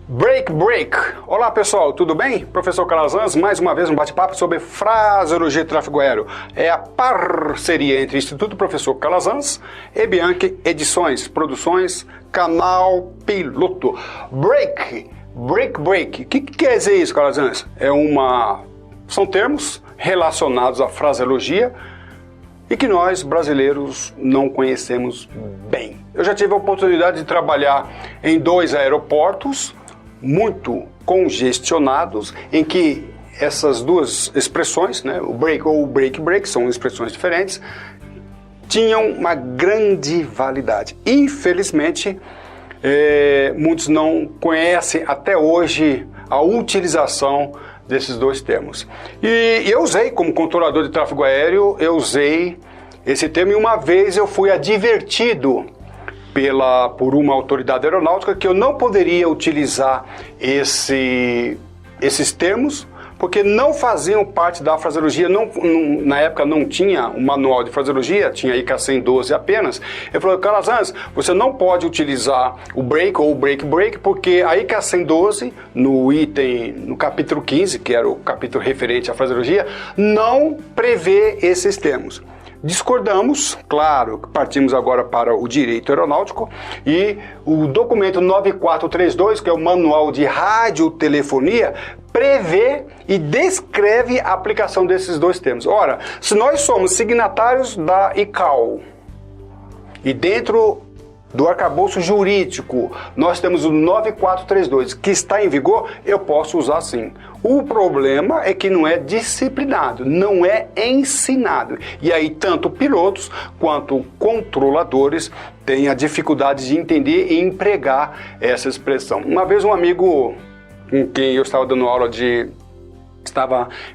Break, break! Olá pessoal, tudo bem? Professor Calazans, mais uma vez um bate-papo sobre fraseologia de tráfego aéreo. É a parceria entre Instituto Professor Calazans e Bianchi Edições, Produções, Canal Piloto. Break, break, break. O que quer dizer isso, Calazans? São termos relacionados à fraseologia e que nós, brasileiros, não conhecemos bem. Eu já tive a oportunidade de trabalhar em 2 aeroportos muito congestionados, em que essas duas expressões, né, o break ou o break, são expressões diferentes, tinham uma grande validade. Infelizmente, muitos não conhecem até hoje a utilização desses dois termos. E eu usei, como controlador de tráfego aéreo, eu usei esse termo e uma vez eu fui advertido por uma autoridade aeronáutica que eu não poderia utilizar esses termos porque não faziam parte da fraseologia. Na época não tinha um manual de fraseologia, tinha ICA 112 apenas. Ele falou: Calazans, você não pode utilizar o break ou o break, porque a ICA 112, no capítulo 15, que era o capítulo referente à fraseologia, não prevê esses termos. Discordamos, claro, partimos agora para o direito aeronáutico e o documento 9432, que é o manual de radiotelefonia, prevê e descreve a aplicação desses dois termos. Ora, se nós somos signatários da ICAO e dentro do arcabouço jurídico nós temos o 9432 que está em vigor, eu posso usar sim. O problema é que não é disciplinado, não é ensinado. E aí tanto pilotos quanto controladores têm a dificuldade de entender e empregar essa expressão. Uma vez um amigo com quem eu estava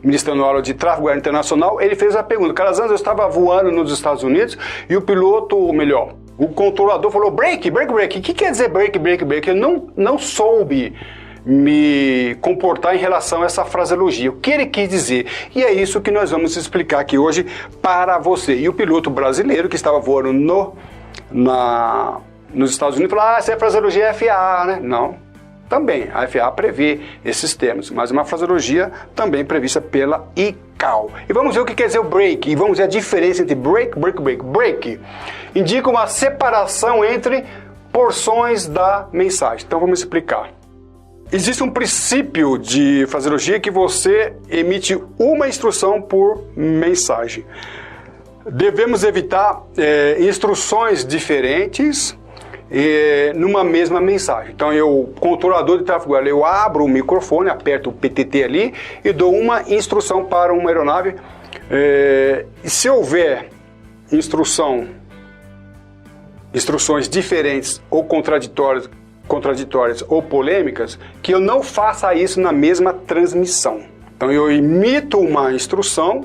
ministrando aula de tráfego aéreo internacional, ele fez a pergunta: Calazans, eu estava voando nos Estados Unidos e o piloto, ou melhor, o controlador falou break, break, break. O que quer dizer break, break, break? Eu não soube me comportar em relação a essa fraseologia. O que ele quis dizer? E é isso que nós vamos explicar aqui hoje para você. E o piloto brasileiro que estava voando nos Estados Unidos falou: essa é a fraseologia FAA, né? Não. Também, a FAA prevê esses termos, mas uma fraseologia também prevista pela ICAO. E vamos ver o que quer dizer o break, e vamos ver a diferença entre break, break, break. Break indica uma separação entre porções da mensagem. Então vamos explicar. Existe um princípio de fraseologia que você emite uma instrução por mensagem. Devemos evitar instruções diferentes numa mesma mensagem. Então controlador de tráfego aéreo, eu abro o microfone, aperto o PTT ali e dou uma instrução para uma aeronave. E se houver instruções diferentes ou contraditórias ou polêmicas, que eu não faça isso na mesma transmissão. Então eu emito uma instrução,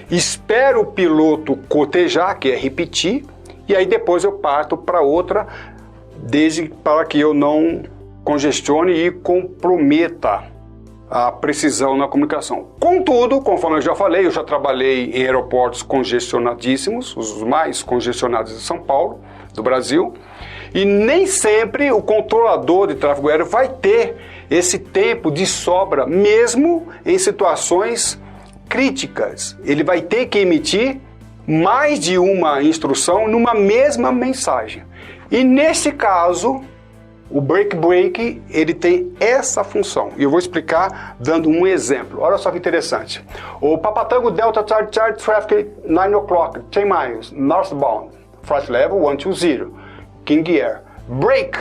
espero o piloto cotejar, que é repetir, e aí depois eu parto para outra, para que eu não congestione e comprometa a precisão na comunicação. Contudo, conforme eu já falei, eu já trabalhei em aeroportos congestionadíssimos, os mais congestionados de São Paulo, do Brasil, e nem sempre o controlador de tráfego aéreo vai ter esse tempo de sobra, mesmo em situações críticas. Ele vai ter que emitir mais de uma instrução numa mesma mensagem. E nesse caso, o break, ele tem essa função. E eu vou explicar dando um exemplo. Olha só que interessante. O Papa Tango Delta Charlie Traffic 9 o'clock, 10 miles, northbound, flight level 120, King Air. Break,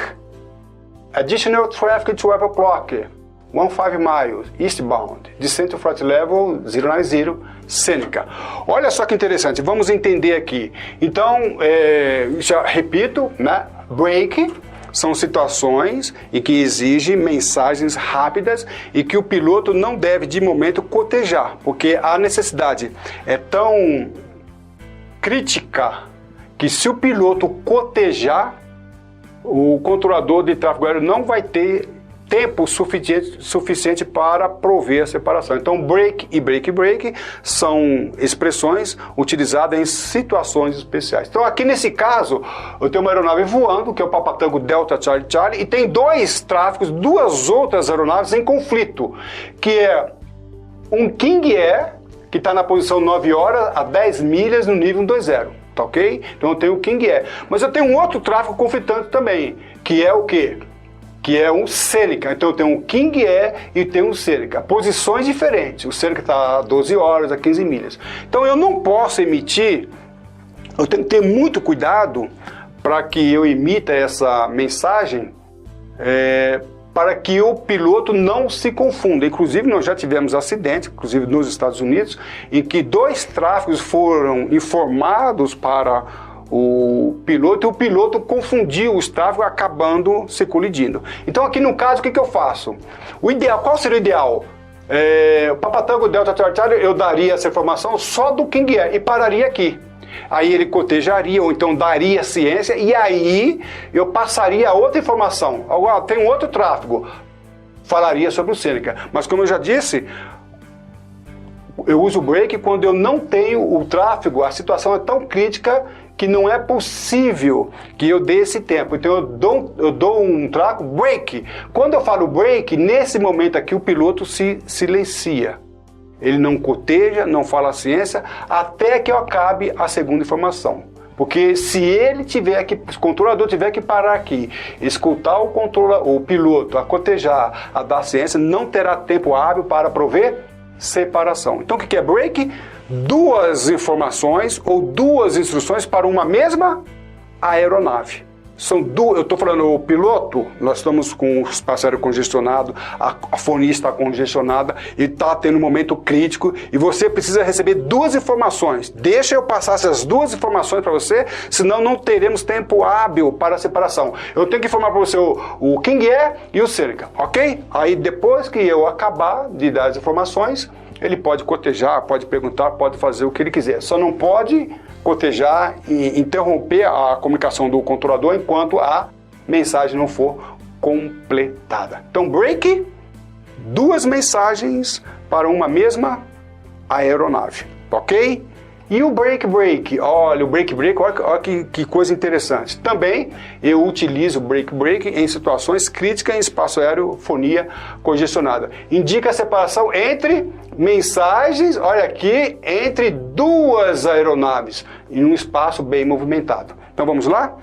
additional traffic 12 o'clock, 15 miles, eastbound, descent to flight level 090, Seneca. Olha só que interessante, vamos entender aqui. Então, já repito, né? Break são situações em que exigem mensagens rápidas e que o piloto não deve de momento cotejar, porque a necessidade é tão crítica que se o piloto cotejar, o controlador de tráfego aéreo não vai ter tempo suficiente para prover a separação. Então, break e break são expressões utilizadas em situações especiais. Então, aqui nesse caso, eu tenho uma aeronave voando, que é o Papa Tango Delta Charlie Charlie, e tem dois tráfegos, duas outras aeronaves em conflito, que é um King Air, que está na posição 9 horas a 10 milhas no nível 120, tá ok? Então eu tenho o King Air. Mas eu tenho um outro tráfego conflitante também, que é o quê? Que é um Seneca. Então eu tenho um King Air e tenho um Seneca. Posições diferentes. O Seneca está a 12 horas, a 15 milhas. Então eu não posso emitir, eu tenho que ter muito cuidado para que eu emita essa mensagem, para que o piloto não se confunda. Inclusive, nós já tivemos acidentes, inclusive nos Estados Unidos, em que dois tráfegos foram informados para o piloto e o piloto confundiu os tráfegos, acabando se colidindo. Então, aqui no caso, o que eu faço? O ideal, qual seria o ideal? O Papa Tango Delta Charlie Charlie, eu daria essa informação só do King Air e pararia aqui. Aí ele cotejaria, ou então daria ciência, e aí eu passaria a outra informação. Agora, tem um outro tráfego, falaria sobre o Seneca. Mas como eu já disse, eu uso o break quando eu não tenho o tráfego, a situação é tão crítica que não é possível que eu dê esse tempo. Então eu dou um tráfego break. Quando eu falo break, nesse momento aqui o piloto se silencia. Ele não coteja, não fala a ciência, até que eu acabe a segunda informação. Porque se ele tiver que, se o controlador tiver que parar aqui, escutar o piloto a cotejar, a dar ciência, não terá tempo hábil para prover separação. Então o que é break? Duas informações ou duas instruções para uma mesma aeronave. São duas, eu estou falando o piloto, nós estamos com o espaço aéreo congestionado, a fonia está congestionada e está tendo um momento crítico e você precisa receber duas informações. Deixa eu passar essas duas informações para você, senão não teremos tempo hábil para a separação. Eu tenho que informar para você o King Air e o Seneca, ok? Aí depois que eu acabar de dar as informações, ele pode cotejar, pode perguntar, pode fazer o que ele quiser. Só não pode cotejar e interromper a comunicação do controlador enquanto a mensagem não for completada. Então, break, duas mensagens para uma mesma aeronave, ok? E o break, olha, o break, olha que coisa interessante. Também eu utilizo o break em situações críticas em espaço aéreo, fonia congestionada. Indica a separação entre mensagens, olha aqui, entre duas aeronaves, em um espaço bem movimentado. Então vamos lá?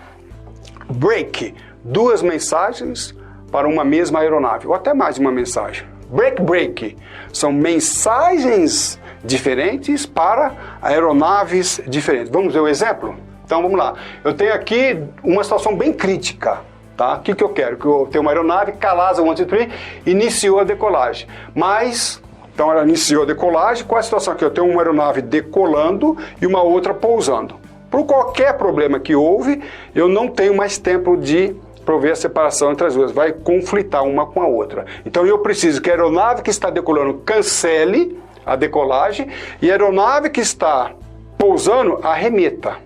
Break, duas mensagens para uma mesma aeronave, ou até mais de uma mensagem. Break, são mensagens diferentes para aeronaves diferentes. Vamos ver o exemplo? Então vamos lá. Eu tenho aqui uma situação bem crítica. Tá? O que eu quero? Que eu tenho uma aeronave, Calasa 123, iniciou a decolagem. Mas, então ela iniciou a decolagem, qual é a situação aqui? Eu tenho uma aeronave decolando e uma outra pousando. Por qualquer problema que houve, eu não tenho mais tempo de prover a separação entre as duas, vai conflitar uma com a outra. Então eu preciso que a aeronave que está decolando cancele a decolagem e a aeronave que está pousando arremeta.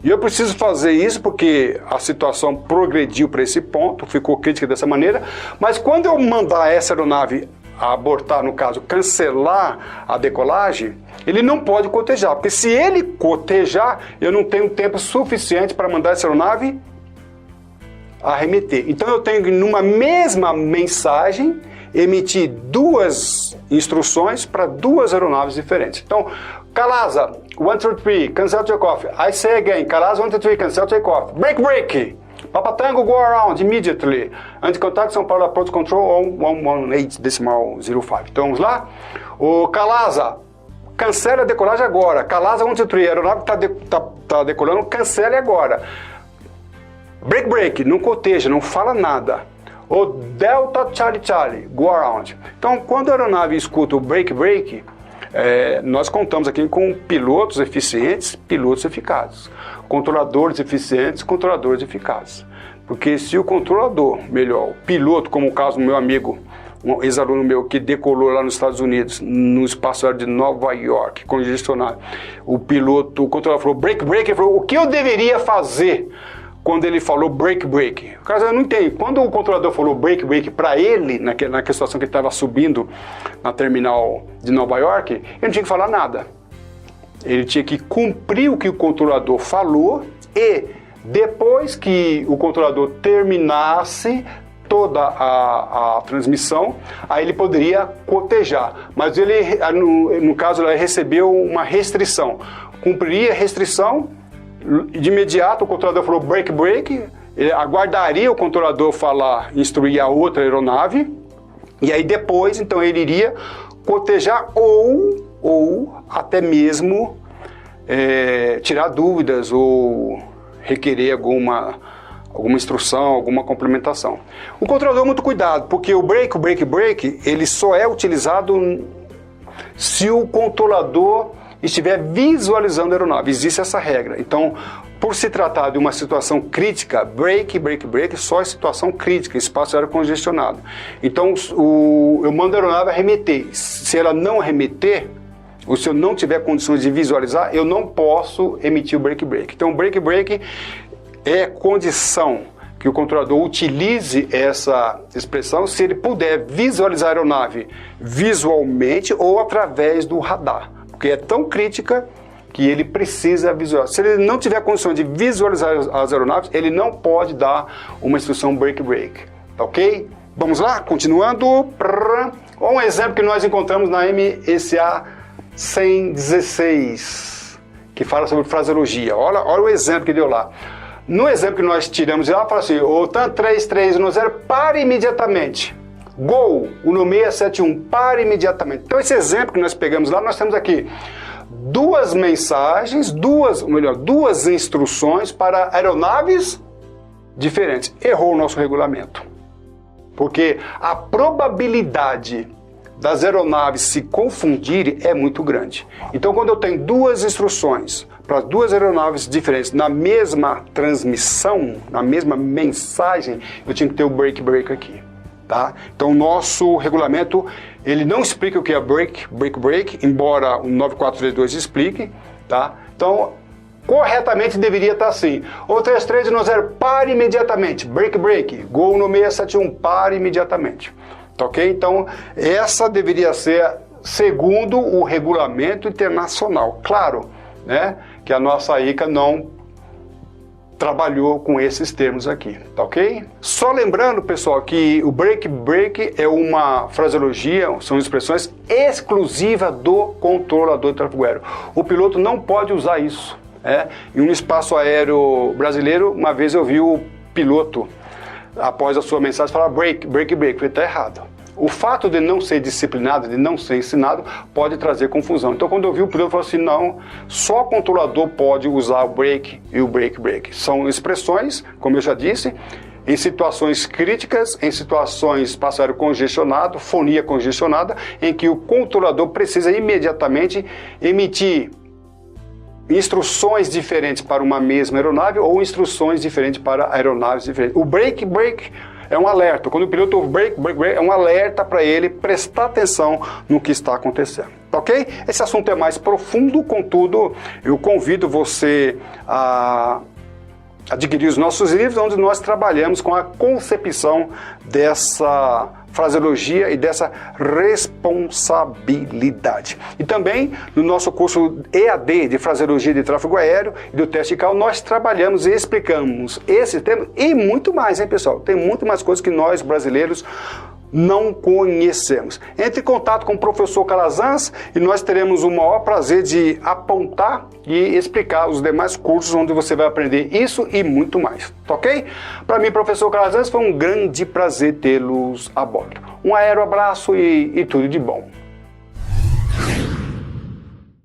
E eu preciso fazer isso porque a situação progrediu para esse ponto, ficou crítica dessa maneira, mas quando eu mandar essa aeronave abortar, no caso, cancelar a decolagem, ele não pode cotejar, porque se ele cotejar, eu não tenho tempo suficiente para mandar essa aeronave arremeter. Então eu tenho que, numa mesma mensagem, emitir duas instruções para duas aeronaves diferentes. Então, Calasa 123, cancel takeoff. I say again, Calasa 123, cancel takeoff. Break. Papa Tango, go around immediately. Anti-contact São Paulo approach control on 118.05. Então vamos lá. O Calasa, cancele a decolagem agora. Calasa 123, a aeronave está decolando, cancele agora. Break, não coteja, não fala nada. O Delta Charlie, go around. Então, quando a aeronave escuta o break, nós contamos aqui com pilotos eficientes, pilotos eficazes. Controladores eficientes, controladores eficazes. Porque se o controlador, melhor, o piloto, como o caso do meu amigo, um ex-aluno meu que decolou lá nos Estados Unidos, no espaço aéreo de Nova York, congestionado, o controlador falou break, ele falou, o que eu deveria fazer? quando ele falou break. O cara não entende. Quando o controlador falou break para ele, naquela situação que ele estava subindo na terminal de Nova York, ele não tinha que falar nada. Ele tinha que cumprir o que o controlador falou e depois que o controlador terminasse toda a transmissão, aí ele poderia cotejar. Mas ele, no caso, ele recebeu uma restrição. Cumpriria a restrição, de imediato o controlador falou break, ele aguardaria o controlador falar, instruir a outra aeronave, e aí depois, então, ele iria cotejar ou até mesmo tirar dúvidas ou requerer alguma instrução, alguma complementação. O controlador, muito cuidado, porque o break, ele só é utilizado se o controlador estiver visualizando a aeronave. Existe essa regra. Então, por se tratar de uma situação crítica, break, só é situação crítica, espaço aéreo congestionado. Então, eu mando a aeronave arremeter. Se ela não arremeter, ou se eu não tiver condições de visualizar, eu não posso emitir o break. Então, o break é condição que o controlador utilize essa expressão se ele puder visualizar a aeronave visualmente ou através do radar, porque é tão crítica que ele precisa visualizar. Se ele não tiver condições de visualizar as aeronaves, ele não pode dar uma instrução break, tá ok? Vamos lá, continuando. Um exemplo que nós encontramos na MSA 116, que fala sobre fraseologia. Olha o exemplo que deu lá. No exemplo que nós tiramos de lá, fala assim: o TAN 3310 pare imediatamente. Gol, o no 671, pare imediatamente. Então esse exemplo que nós pegamos lá, nós temos aqui duas mensagens, duas instruções para aeronaves diferentes. Errou o nosso regulamento. Porque a probabilidade das aeronaves se confundirem é muito grande. Então, quando eu tenho duas instruções para duas aeronaves diferentes na mesma transmissão, na mesma mensagem, eu tinha que ter o break aqui, tá? Então, o nosso regulamento, ele não explica o que é break, embora o 9432 explique, tá? Então, corretamente deveria estar assim: o 3310 pare imediatamente, break, gol no 671, pare imediatamente. Tá ok? Então, essa deveria ser segundo o regulamento internacional. Claro, né, que a nossa ICA não trabalhou com esses termos aqui, tá ok? Só lembrando, pessoal, que o break é uma fraseologia, são expressões exclusivas do controlador de tráfego aéreo. O piloto não pode usar isso. Em um espaço aéreo brasileiro, uma vez eu vi o piloto, após a sua mensagem, falar break. Falei, tá errado. O fato de não ser disciplinado, de não ser ensinado, pode trazer confusão. Então, quando eu vi o piloto, eu falei assim: não, só o controlador pode usar o break e o break. São expressões, como eu já disse, em situações críticas, em situações espaço aéreo congestionado, fonia congestionada, em que o controlador precisa imediatamente emitir instruções diferentes para uma mesma aeronave ou instruções diferentes para aeronaves diferentes. O break é um alerta. Quando o piloto ouve break, é um alerta para ele prestar atenção no que está acontecendo. Ok? Esse assunto é mais profundo, contudo, eu convido você a adquirir os nossos livros, onde nós trabalhamos com a concepção dessa fraseologia e dessa responsabilidade. E também no nosso curso EAD de fraseologia de tráfego aéreo e do teste ICAO, nós trabalhamos e explicamos esse tema e muito mais, hein, pessoal? Tem muito mais coisas que nós brasileiros não conhecemos. Entre em contato com o professor Calazans e nós teremos o maior prazer de apontar e explicar os demais cursos onde você vai aprender isso e muito mais, tá ok? Para mim, professor Calazans, foi um grande prazer tê-los a bordo. Um abraço e tudo de bom.